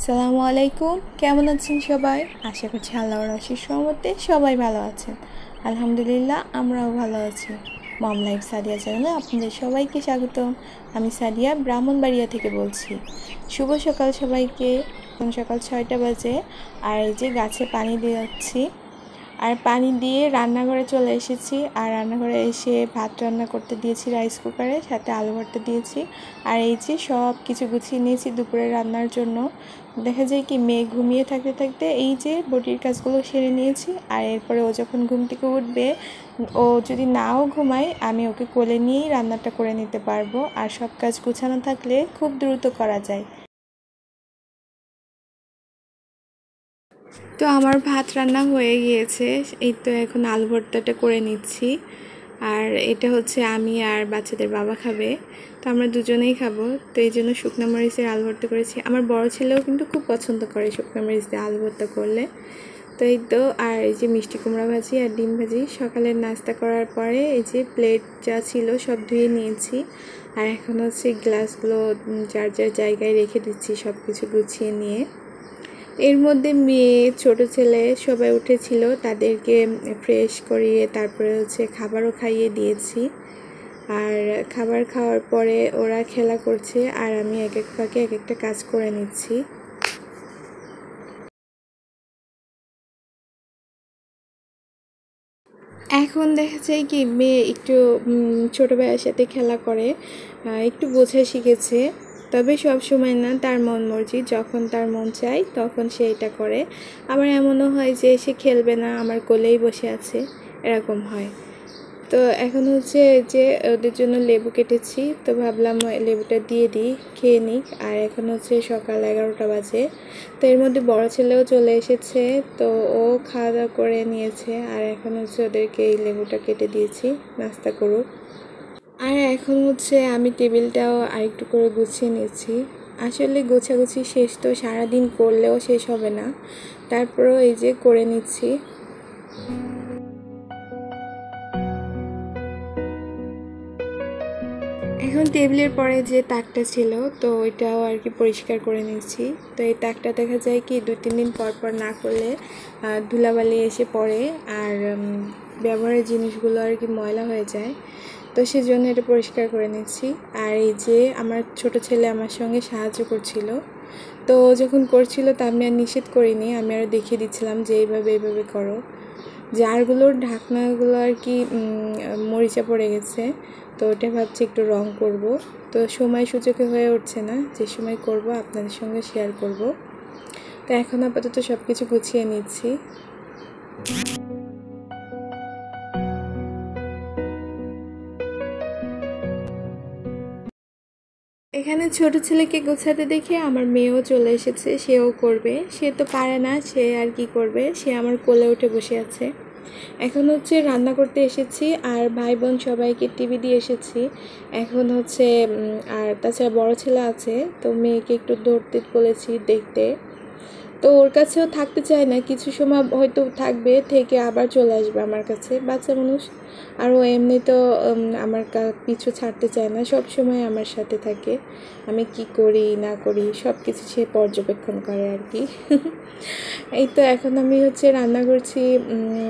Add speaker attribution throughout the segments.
Speaker 1: আসসালামু আলাইকুম, কেমন আছেন সবাই? আশা করছি আল্লাহর অশেষ রহমতে সবাই ভালো আছেন। আলহামদুলিল্লাহ, আমরাও ভালো আছি। মম লাইফ সাদিয়া চ্যানেলে আপনাদের সবাইকে স্বাগতম। আমি সাদিয়া ব্রাহ্মণবাড়িয়া থেকে বলছি। শুভ সকাল সবাইকে। সকাল 6টা বাজে, আর এই যে গাছে পানি দিয়ে যাচ্ছি। আর পানি দিয়ে রান্নাঘরে চলে এসেছি। আর রান্নাঘরে এসে ভাত রান্না করতে দিয়েছি রাইস কুকারে, সাথে আলু ভর্তা দিয়েছি। আর এই যে সব কিছু গুছিয়ে নিয়েছি দুপুরে রান্নার জন্য। দেখা যায় কি, মেয়ে ঘুমিয়ে থাকতে থাকতে এই যে বটির কাজগুলো সেরে নিয়েছি। আর এরপরে ও যখন ঘুম থেকে উঠবে, ও যদি নাও ঘুমায়, আমি ওকে কোলে নিয়েই রান্নাটা করে নিতে পারবো। আর সব কাজ গুছানো থাকলে খুব দ্রুত করা যায়। তো আমার ভাত রান্না হয়ে গিয়েছে। এই তো এখন আলু ভর্তাটা করে নিচ্ছি। আর এটা হচ্ছে আমি আর বাচ্চাদের বাবা খাবে, তো আমরা দুজনেই খাবো। তো এই জন্য শুকনো মরিচের আলু ভর্তা করেছি। আমার বড় ছেলেও কিন্তু খুব পছন্দ করে শুকনো মরিচ দিয়ে আলু ভর্তা করলে। তো এই তো, আর এই যে মিষ্টি কুমড়া ভাজি আর ডিম ভাজি। সকালের নাস্তা করার পরে এই যে প্লেট যা ছিল সব ধুয়ে নিয়েছি। আর এখন হচ্ছে গ্লাসগুলো যার যার জায়গায় রেখে দিচ্ছি, সব কিছু গুছিয়ে নিয়ে। এর মধ্যে মেয়ে, ছোট ছেলে সবাই উঠেছিল, তাদেরকে ফ্রেশ করিয়ে তারপরে হচ্ছে খাবারও খাইয়ে দিয়েছি। আর খাবার খাওয়ার পরে ওরা খেলা করছে, আর আমি এক এক ফাঁকে এক একটা কাজ করে নিচ্ছি। এখন দেখা যায় কি, মেয়ে একটু ছোটো ভাইয়ের সাথে খেলা করে, একটু বোঝা শিখেছে। তবে সব সময় না, তার মন মর্জি, যখন তার মন চায় তখন সে এটা করে। আবার এমনও হয় যে সে খেলবে না, আমার কোলেই বসে আছে, এরকম হয়। তো এখন হচ্ছে যে ওদের জন্য লেবু কেটেছি, তো ভাবলাম লেবুটা দিয়ে দিই, খেয়ে নিক। আর এখন হচ্ছে সকাল 11টা বাজে। তো এর মধ্যে বড় ছেলেও চলে এসেছে, তো ও খাওয়া দাওয়া করে নিয়েছে। আর এখন হচ্ছে ওদেরকে এই লেবুটা কেটে দিয়েছি, নাস্তা করুক। আর এখন হচ্ছে আমি টেবিলটাও আরেকটু করে গুছিয়ে নিয়েছি। আসলে গোছাগুছি শেষ তো সারাদিন করলেও শেষ হবে না, তারপরেও এই যে করে নিচ্ছি। এখন টেবিলের পরে যে তাকটা ছিল, তো ওইটাও আর কি পরিষ্কার করে নিচ্ছি। তো এই তাকটা দেখা যায় কি 2-3 দিন পর পর না করলে ধুলাবালি এসে পড়ে, আর ব্যবহারের জিনিসগুলো আর কি ময়লা হয়ে যায়। তো সেজন্য এটা পরিষ্কার করে নিচ্ছি। আর এই যে আমার ছোট ছেলে আমার সঙ্গে সাহায্য করছিল, তো যখন করছিল তা আমি আর নিষেধ করিনি, আমি আরও দেখিয়ে দিচ্ছিলাম যে এইভাবে করো। জারগুলোর ঢাকনাগুলো আর কি মরিচা পড়ে গেছে, তো ওটা ভাবছি একটু রং করব। তো সময় সুযোগে হয়ে উঠছে না, যে সময় করব আপনাদের সঙ্গে শেয়ার করব। তো এখন আপাতত সব কিছু গুছিয়ে নিচ্ছি। এখানে ছোট ছেলেকে গোছাতে দেখে আমার মেয়েও চলে এসেছে, সেও করবে। সে তো পারে না, সে আর কি করবে, সে আমার কোলে উঠে বসে আছে। এখন হচ্ছে রান্না করতে এসেছি, আর ভাই বোন সবাইকে টিভি দিয়ে এসেছি। এখন হচ্ছে আর তাছাড়া বড় ছেলে আছে, তো মেয়েকে একটু ধরতে বলেছি, দেখতে। তো ওর কাছেও থাকতে চায় না, কিছু সময় হয়তো থাকবে, থেকে আবার চলে আসবে আমার কাছে, বাচ্চা মানুষ। আর ও এমনি তো আমার পিছু ছাড়তে চায় না, সব সময় আমার সাথে থাকে। আমি কি করি না করি সব কিছু সে পর্যবেক্ষণ করে আর কি। এই তো এখন আমি হচ্ছে রান্না করছি।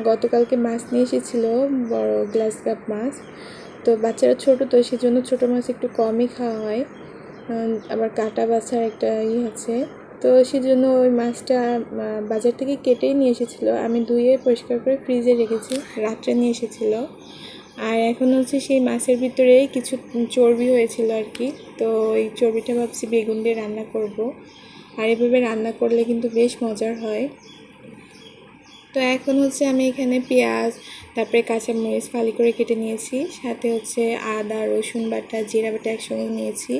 Speaker 1: গতকালকে মাছ নিয়ে এসেছিলো, বড় গ্লাস কাপ মাছ। তো বাচ্চারা ছোটো, তো সেজন্য ছোটো মাছ একটু কমই খাওয়া হয়। আবার কাটা বাছার একটা আছে, তো সেজন্য ওই মাছটা বাজার থেকে কেটেই নিয়ে এসেছিলো। আমি ধুয়ে পরিষ্কার করে ফ্রিজে রেখেছি, রাত্রে নিয়ে এসেছিলো। আর এখন হচ্ছে সেই মাছের ভিতরে কিছু চর্বি হয়েছিল আর কি, তো ওই চর্বিটা ভাবছি বেগুন দিয়ে রান্না করব। আর এভাবে রান্না করলে কিন্তু বেশ মজার হয়। তো এখন হচ্ছে আমি এখানে পেঁয়াজ, তারপরে কাঁচামরিচ ফালি করে কেটে নিয়েছি, সাথে হচ্ছে আদা, রসুন বাটা, জিরা বাটা একসঙ্গে নিয়েছি।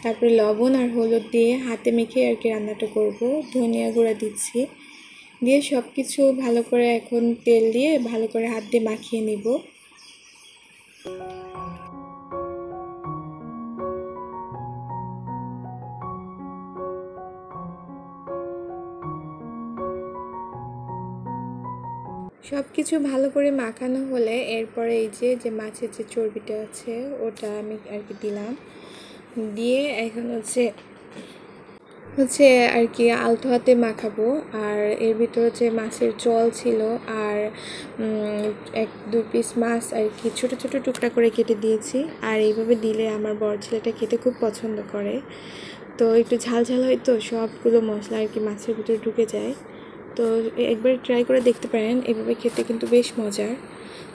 Speaker 1: তারপরে লবণ আর হলুদ দিয়ে হাতে মেখে আর কি রান্নাটা করব। ধনিয়া গুঁড়া দিচ্ছি, দিয়ে সব কিছু ভালো করে এখন তেল দিয়ে ভালো করে হাত দিয়ে মাখিয়ে নিব। সব কিছু ভালো করে মাখানো হলে এরপরে এই যে মাছের যে চর্বিটা আছে ওটা আমি আর কি দিলাম, দিয়ে এখন হচ্ছে হচ্ছে আর কি আলতো হাতে মাখাবো। আর এর ভিতর হচ্ছে মাছের ঝোল ছিল আর 1-2 পিস মাছ আর কি ছোটো ছোটো টুকরা করে কেটে দিয়েছি। আর এইভাবে দিলে আমার বড় ছেলেটা খেতে খুব পছন্দ করে। তো একটু ঝাল ঝাল হয়তো সবগুলো মশলা আর কি মাছের ভিতরে ঢুকে যায়। তো একবার ট্রাই করে দেখতে পারেন, এভাবে খেতে কিন্তু বেশ মজার।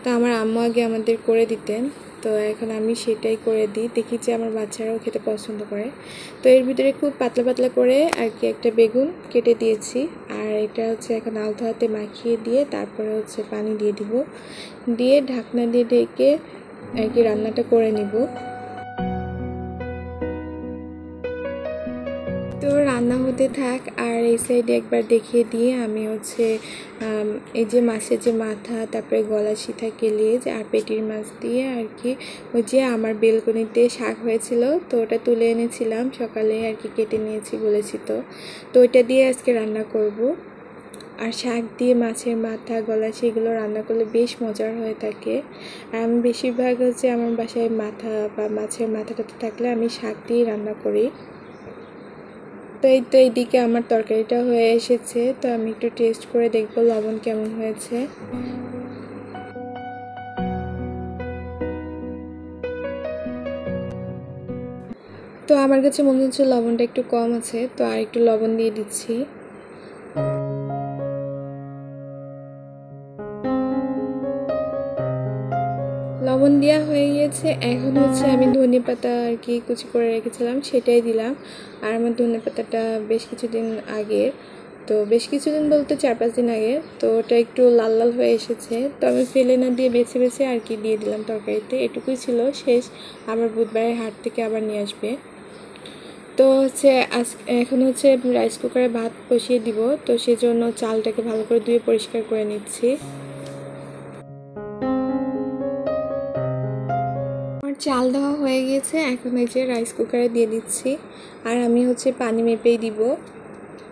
Speaker 1: তো আমার আম্মু আগে আমাদের করে দিতেন, তো এখন আমি সেটাই করে দিই, দেখি যে আমার বাচ্চারাও খেতে পছন্দ করে। তো এর ভিতরে খুব পাতলা পাতলা করে আর কি একটা বেগুন কেটে দিয়েছি। আর এটা হচ্ছে এখন আলতো হাতে মাখিয়ে দিয়ে তারপরে হচ্ছে পানি দিয়ে দিব, দিয়ে ঢাকনা দিয়ে ঢেকে আর কি রান্নাটা করে নিব। তো রান্না হতে থাক আর এই সাইডে একবার দেখিয়ে দিয়ে আমি হচ্ছে এই যে মাছের যে মাথা, তারপরে গলা, শিথা, কেলিজ আর পেটির মাছ দিয়ে আর কি ওই যে আমার বেলকনিতে শাক হয়েছিল, তো ওটা তুলে এনেছিলাম সকালে আর কি, কেটে নিয়েছি বলেছি। তো ওইটা দিয়ে আজকে রান্না করব। আর শাক দিয়ে মাছের মাথা, গলা সেগুলো রান্না করলে বেশ মজার হয়ে থাকে। আর আমি বেশিরভাগ হচ্ছে আমার বাসায় মাথা বা মাছের মাথাটা থাকলে আমি শাক দিয়েই রান্না করি। তো এই তো এইদিকে আমার তরকারিটা হয়ে এসেছে, তো আমি একটু টেস্ট করে দেখবো লবণ কেমন হয়েছে। তো আমার কাছে মনে হচ্ছে লবণটা একটু কম আছে, তো আর একটু লবণ দিয়ে দিচ্ছি। লবণ দেওয়া হয়ে গিয়েছে, এখন হচ্ছে আমি ধনেপাতা আর কি কুচি করে রেখেছিলাম সেটাই দিলাম। আর আমার ধনেপাতাটা বেশ কিছুদিন আগের, তো বেশ কিছুদিন বলতে 4-5 দিন আগে, তো ওটা একটু লাল লাল হয়ে এসেছে, তো আমি ফেলে না দিয়ে বেছে বেছে আর কি দিয়ে দিলাম তরকারিতে। এটুকুই ছিল, শেষ। আবার বুধবারের হাট থেকে আবার নিয়ে আসবে। তো হচ্ছে এখন হচ্ছে রাইস কুকারে ভাত বসিয়ে দিব, তো সেজন্য চালটাকে ভালো করে ধুয়ে পরিষ্কার করে নিচ্ছি। আমার চাল দেওয়া হয়ে গিয়েছে, এখন এই যে রাইস কুকারে দিয়ে দিচ্ছি। আর আমি হচ্ছে পানি মেপেই দিব।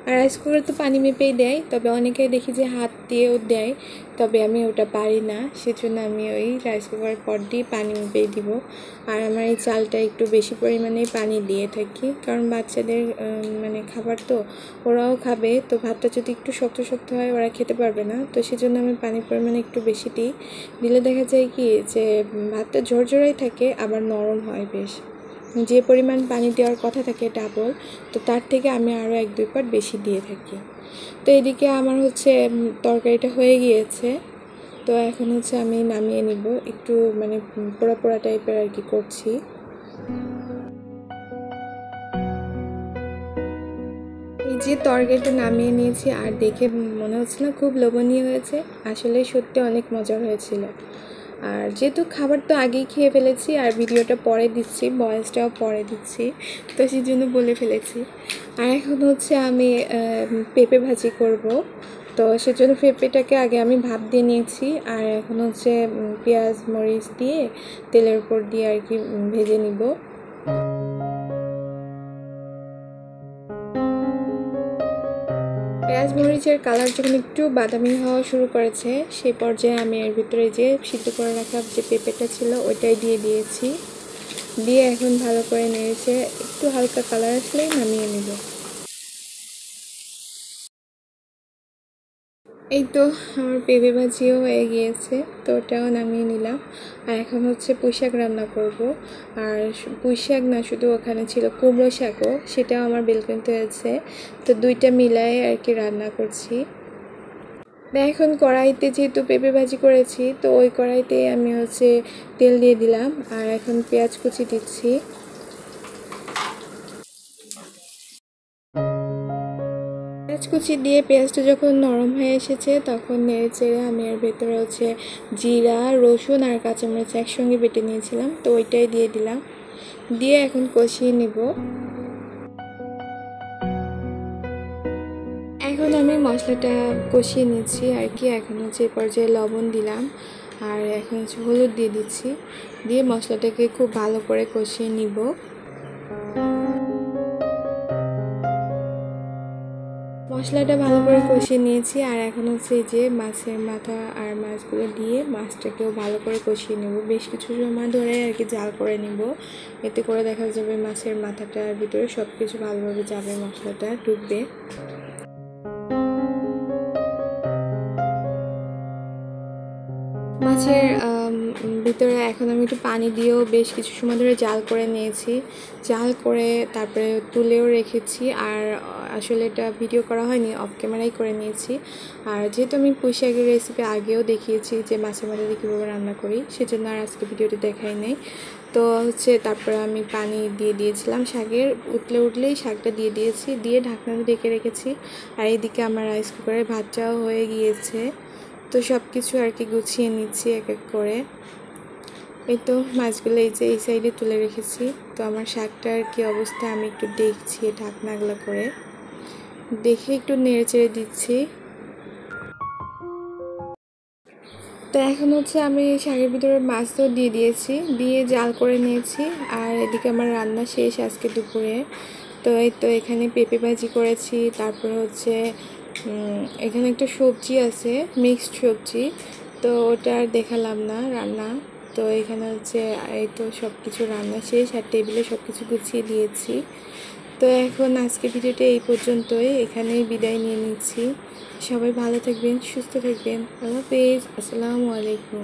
Speaker 1: আর রাইস কুকারে তো পানি মেপেই দেয়, তবে অনেকেই দেখি যে হাত দিয়েও দেয়, তবে আমি ওটা পারি না, সেজন্য আমি ওই রাইস কুকারের পট দিয়ে পানি মেপেই দিব। আর আমার এই চালটা একটু বেশি পরিমাণেই পানি দিয়ে থাকি, কারণ বাচ্চাদের মানে খাবার তো ওরাও খাবে, তো ভাতটা যদি একটু শক্ত শক্ত হয় ওরা খেতে পারবে না, তো সেজন্য আমি পানির পরিমাণে একটু বেশি দিই। দিলে দেখা যায় কি যে ভাতটা ঝরঝরাই থাকে, আবার নরম হয় বেশ। যে পরিমাণ পানি দেওয়ার কথা থাকে ডাবল, তো তার থেকে আমি আরও 1-2 পাট বেশি দিয়ে থাকি। তো এদিকে আমার হচ্ছে তরকারিটা হয়ে গিয়েছে, তো এখন হচ্ছে আমি নামিয়ে নিব। একটু মানে পোড়া পোড়া টাইপের আর কি করছি। এই যে তরকারিটা নামিয়ে নিয়েছি, আর দেখে মনে হচ্ছে না খুব লোভনীয় হয়েছে, আসলে সত্যি অনেক মজার হয়েছিল। আর যেহেতু খাবার তো আগেই খেয়ে ফেলেছি, আর ভিডিওটা পরে দিচ্ছি, ভয়েসটাও পরে দিচ্ছি, তো সেই জন্য বলে ফেলেছি। আর এখন হচ্ছে আমি পেঁপে ভাজি করব, তো সেজন্য পেঁপেটাকে আগে আমি ভাপ দিয়ে নিয়েছি। আর এখন হচ্ছে পেঁয়াজ মরিচ দিয়ে তেলের উপর দিয়ে আর কি ভেজে নিব। পেঁয়াজ মরিচের কালার যখন একটু বাদামি হওয়া শুরু করেছে, সেই পর্যায়ে আমি এর ভিতরে যে সিদ্ধ করে রাখা যে পেঁপেটা ছিল ওইটাই দিয়ে দিয়েছি। দিয়ে এখন ভালো করে নেড়েছে, একটু হালকা কালার আসলেই নামিয়ে নেব। এই তো আমার পেঁপে ভাজিও হয়ে গিয়েছে, তো ওটাও নামিয়ে নিলাম। আর এখন হচ্ছে পুঁই শাক রান্না করব। আর পুঁই শাক না, শুধু ওখানে ছিল কুমড়ো শাকও, সেটাও আমার বেলকনিতে হয়েছে, তো দুইটা মিলাই আর কি রান্না করছি। এখন কড়াইতে যেহেতু পেঁপে ভাজি করেছি, তো ওই কড়াইতে আমি হচ্ছে তেল দিয়ে দিলাম। আর এখন পেঁয়াজ কুচি দিচ্ছি। পেঁয়াজ কুচি দিয়ে পেঁয়াজটা যখন নরম হয়ে এসেছে, তখন নেড়ে চেড়ে আমি এর ভেতরে হচ্ছে জিরা, রসুন আর কাঁচামরিচ একসঙ্গে বেটে নিয়েছিলাম, তো ওইটাই দিয়ে দিলাম। দিয়ে এখন কষিয়ে নিব। এখন আমি মশলাটা কষিয়ে নিচ্ছি আর কি। এখন হচ্ছে এই পর্যায়ে লবণ দিলাম, আর এখন হচ্ছে হলুদ দিয়ে দিচ্ছি, দিয়ে মশলাটাকে খুব ভালো করে কষিয়ে নিব। মশলাটা ভালো করে কষিয়ে নিয়েছি আর এখন হচ্ছে এই যে মাছের মাথা আর মাছগুলো দিয়ে মাছটাকেও ভালো করে কষিয়ে নেব, বেশ কিছু সময় ধরে আর কি জাল করে নেব। এতে করে দেখা যাবে মাছের মাথাটার ভিতরে সব কিছু ভালোভাবে যাবে, মশলাটা ঢুকবে। মাছের ভিতরে এখন আমি একটু পানি দিয়েও বেশ কিছু সময় ধরে জাল করে নিয়েছি, জাল করে তারপরে তুলেও রেখেছি। আর আসলে এটা ভিডিও করা হয়নি, অফ ক্যামেরাই করে নিয়েছি। আর যেহেতু আমি পুঁই শাকের রেসিপি আগেও দেখিয়েছি যে মাছের মাথা দিয়ে কীভাবে রান্না করি, সেজন্য আর আজকে ভিডিওটি দেখাই নাই। তো হচ্ছে তারপরে আমি পানি দিয়ে দিয়েছিলাম, শাকের উঠলেই শাকটা দিয়ে দিয়েছি, দিয়ে ঢাকনাটা ঢেকে রেখেছি। আর এইদিকে আমার রাইস কুকারে ভাতটাও হয়ে গিয়েছে। তো সব কিছু আর কি গুছিয়ে নিচ্ছি এক এক করে। এই তো মাছগুলো এই যে এই সাইডে তুলে রেখেছি। তো আমার শাকটার কি অবস্থা আমি একটু দেখছি ঢাকনাগুলো করে, দেখে একটু নেড়ে চেড়ে দিচ্ছি। তো এখন হচ্ছে আমি শাকের ভিতরে মাছ তো দিয়ে দিয়েছি, দিয়ে জাল করে নিয়েছি। আর এদিকে আমার রান্না শেষ আজকে দুপুরে। তো এই তো এখানে পেঁপে ভাজি করেছি, তারপর হচ্ছে এখানে একটা সবজি আছে, মিক্সড সবজি, তো ওটা আর দেখালাম না রান্না। তো এখানে হচ্ছে এই তো সব কিছু রান্না শেষ আর টেবিলে সব কিছু গুছিয়ে দিয়েছি। তো এখন আজকে ভিডিওটা এই পর্যন্তই, এখানেই বিদায় নিয়ে নিচ্ছি। সবাই ভালো থাকবেন, সুস্থ থাকবেন। আল্লাহ হাফেজ, আসসালামু আলাইকুম।